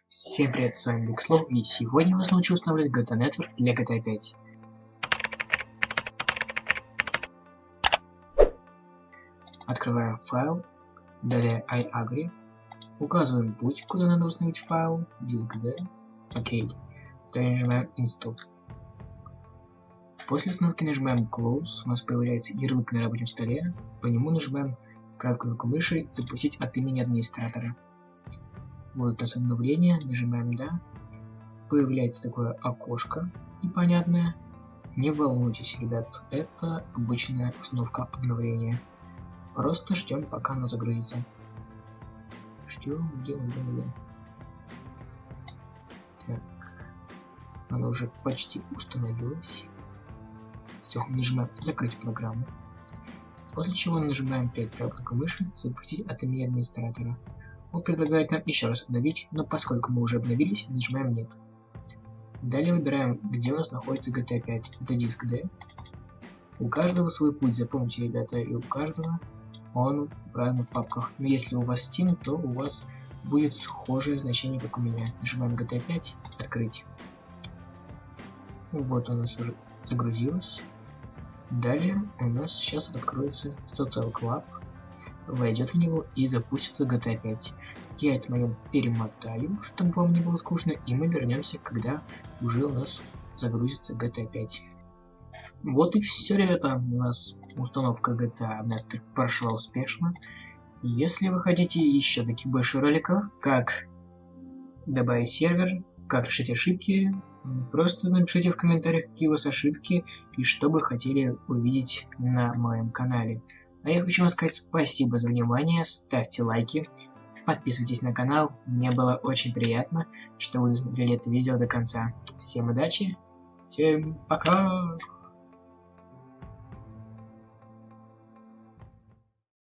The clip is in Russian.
Всем привет, с вами Бигслов, и сегодня я вас научу устанавливать GTA Network для GTA 5. Открываем файл, далее iAgree, указываем путь, куда надо установить файл, диск D, окей, далее нажимаем Install. После установки нажимаем Close, у нас появляется ярлык на рабочем столе, по нему нажимаем правой кнопкой мыши «Запустить от имени администратора». Вот у нас обновление, нажимаем «Да». Появляется такое окошко непонятное. Не волнуйтесь, ребят, это обычная установка обновления. Просто ждем, пока оно загрузится. Ждем. Так, оно уже почти установилось. Все, нажимаем «Закрыть программу». После чего нажимаем 5 правой кнопкой мыши «Запустить от имени администратора». Он предлагает нам еще раз обновить, но поскольку мы уже обновились, нажимаем «Нет». Далее выбираем, где у нас находится GTA 5. Это диск D. У каждого свой путь, запомните, ребята, и у каждого он в разных папках. Но если у вас Steam, то у вас будет схожее значение, как у меня. Нажимаем GTA 5, открыть. Вот у нас уже загрузилось. Далее у нас сейчас откроется Social Club, войдет в него и запустится GTA 5. Я это моем перемотаю, чтобы вам не было скучно, и мы вернемся, когда уже у нас загрузится GTA 5. Вот и все, ребята, у нас установка GTA Network прошла успешно. Если вы хотите еще таких больших роликов, как добавить сервер, как решить ошибки, просто напишите в комментариях, какие у вас ошибки и что вы хотели увидеть на моем канале. А я хочу вам сказать спасибо за внимание, ставьте лайки, подписывайтесь на канал, мне было очень приятно, что вы досмотрели это видео до конца. Всем удачи, всем пока!